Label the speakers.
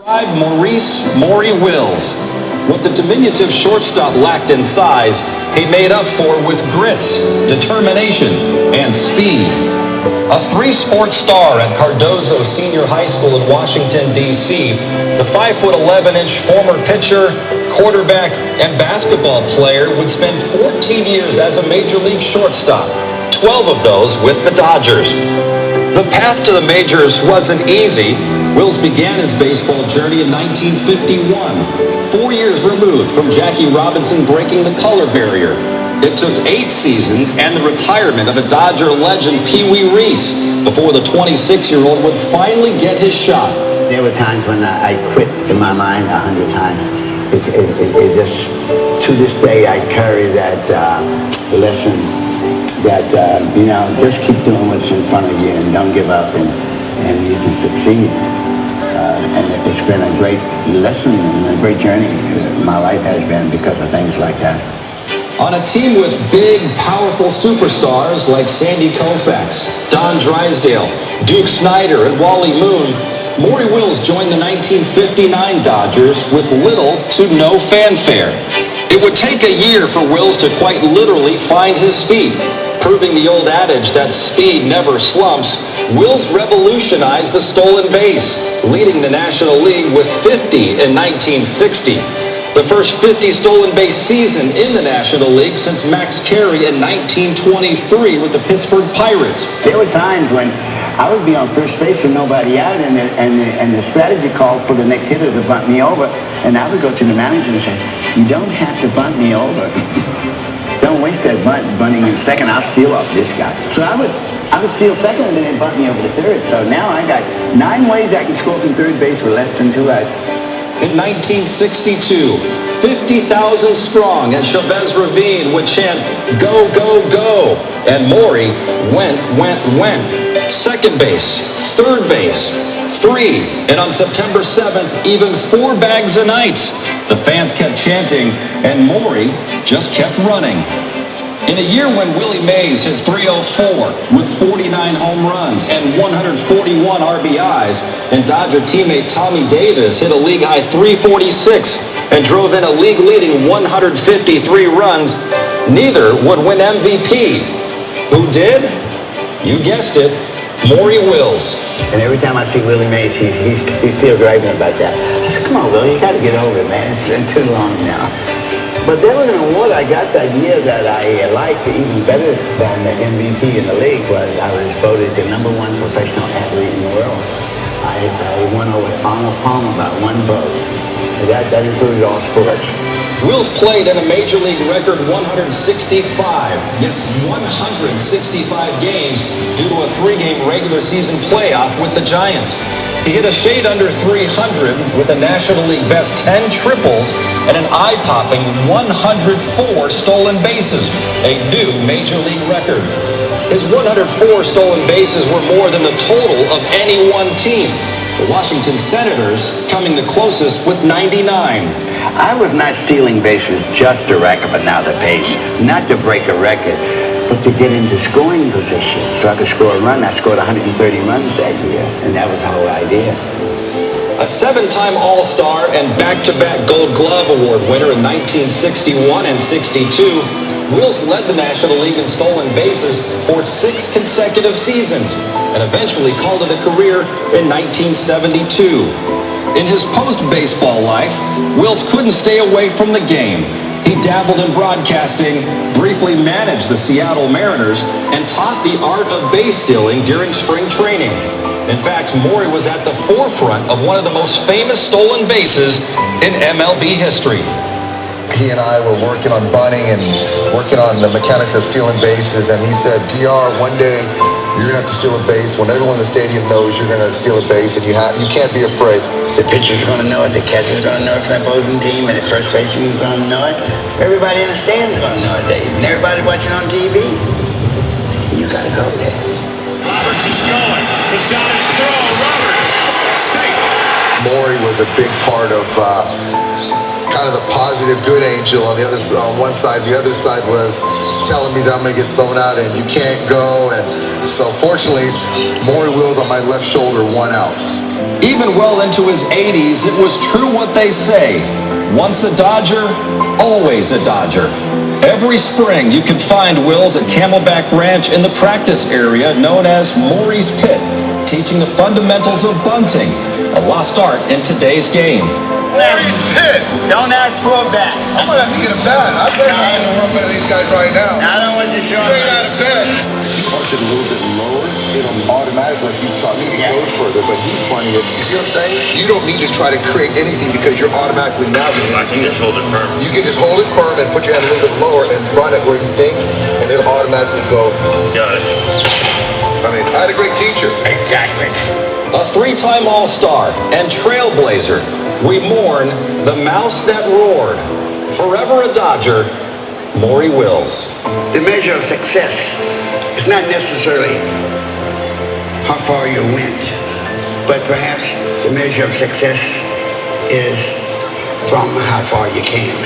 Speaker 1: Maury Wills. What the diminutive shortstop lacked in size, he made up for with grit, determination, and speed. A three-sport star at Cardozo Senior High School in Washington, D.C., the 5'11" former pitcher, quarterback, and basketball player would spend 14 years as a major league shortstop, 12 of those with the Dodgers. The path to the majors wasn't easy. Wills began his baseball journey in 1951, 4 years removed from Jackie Robinson breaking the color barrier. It took 8 seasons and the retirement of a Dodger legend, Pee Wee Reese, before the 26-year-old would finally get his shot.
Speaker 2: There were times when I quit in my mind 100 times. It just, to this day, I carry that lesson that, just keep doing what's in front of you and don't give up, and you can succeed. And it's been a great lesson and a great journey my life has been because of things like that.
Speaker 1: On a team with big, powerful superstars like Sandy Koufax, Don Drysdale, Duke Snider, and Wally Moon, Maury Wills joined the 1959 Dodgers with little to no fanfare. It would take a year for Wills to quite literally find his feet. Proving the old adage that speed never slumps, Wills revolutionized the stolen base, leading the National League with 50 in 1960. The first 50 stolen base season in the National League since Max Carey in 1923 with the Pittsburgh Pirates.
Speaker 2: There were times when I would be on first base with nobody out, and the strategy called for the next hitter to bunt me over, and I would go to the manager and say, "You don't have to bunt me over. Don't waste that bunting in second. I'll steal off this guy." So I would steal second and then they'd bunt me over to third. So now I got 9 ways I can score from third base with less than 2 outs.
Speaker 1: In 1962, 50,000 strong at Chavez Ravine would chant, "Go, go, go!" And Maury went. Second base, third base, 3, and on September 7th, even 4 bags a night. The fans kept chanting, and Maury just kept running. In a year when Willie Mays hit .304 with 49 home runs and 141 RBIs, and Dodger teammate Tommy Davis hit a league-high .346 and drove in a league-leading 153 runs, neither would win MVP. Who did? You guessed it, Maury Wills.
Speaker 2: And every time I see Willie Mays, he's still griping about that. I said, "Come on, Willie, you got to get over it, man. It's been too long now." But there was an award I got that year that I liked even better than the MVP in the league. Was I was voted the #1 professional athlete in the world. I won over Arnold Palmer by 1 vote. That included all sports.
Speaker 1: Wills played in a Major League record 165, yes, 165 games due to a 3-game regular season playoff with the Giants. He hit a shade under 300 with a National League best 10 triples and an eye-popping 104 stolen bases, a new Major League record. His 104 stolen bases were more than the total of any one team. The Washington Senators coming the closest with 99.
Speaker 2: I was not stealing bases just to rack up another base, not to break a record, but to get into scoring position so I could score a run. I scored 130 runs that year, and that was the whole idea.
Speaker 1: A 7-time All-Star and back-to-back Gold Glove Award winner in 1961 and 62, Wills led the National League in stolen bases for 6 consecutive seasons and eventually called it a career in 1972. In his post-baseball life, Wills couldn't stay away from the game. He dabbled in broadcasting, briefly managed the Seattle Mariners, and taught the art of base stealing during spring training. In fact, Maury was at the forefront of one of the most famous stolen bases in MLB history.
Speaker 3: He and I were working on bunting and working on the mechanics of stealing bases, and he said, "DR, one day you're gonna have to steal a base. When everyone in the stadium knows you're gonna steal a base, and you can't be afraid."
Speaker 2: The pitcher's going to know it, the catcher's going to know it for the opposing team, and the first baseman's going to know it. Everybody in the stand's going to know it, Dave, and everybody watching on TV. You got to go there.
Speaker 4: Roberts is going. The Sounders throw. Roberts safe.
Speaker 3: Maury was a big part of kind of the positive good angel on one side. The other side was telling me that I'm going to get thrown out and you can't go. And so fortunately, Maury Wills on my left shoulder, 1 out.
Speaker 1: Even well into his 80s, it was true what they say. Once a Dodger, always a Dodger. Every spring, you can find Wills at Camelback Ranch in the practice area known as Maury's Pit, teaching the fundamentals of bunting, a lost art in today's game.
Speaker 3: Maury's Pit.
Speaker 2: Don't ask for a bat.
Speaker 3: I'm gonna have to get a bat. I'm ready to run by these guys right now.
Speaker 2: I don't want you showing
Speaker 3: Straight
Speaker 2: me.
Speaker 3: out of bed. You punch it a little bit lower, it'll automatically, like you taught me, it goes further, but he's funny. You see what I'm saying? You don't need to try to create anything because you're automatically now going
Speaker 4: I can just hold it firm.
Speaker 3: You can just hold it firm and put your hand a little bit lower and run it where you think, and it'll automatically go.
Speaker 4: Got it.
Speaker 3: I mean, I had a great teacher.
Speaker 2: Exactly.
Speaker 1: A three-time All-Star and trailblazer, we mourn the mouse that roared. Forever a Dodger, Maury Wills.
Speaker 2: The measure of success is not necessarily how far you went, but perhaps the measure of success is from how far you came.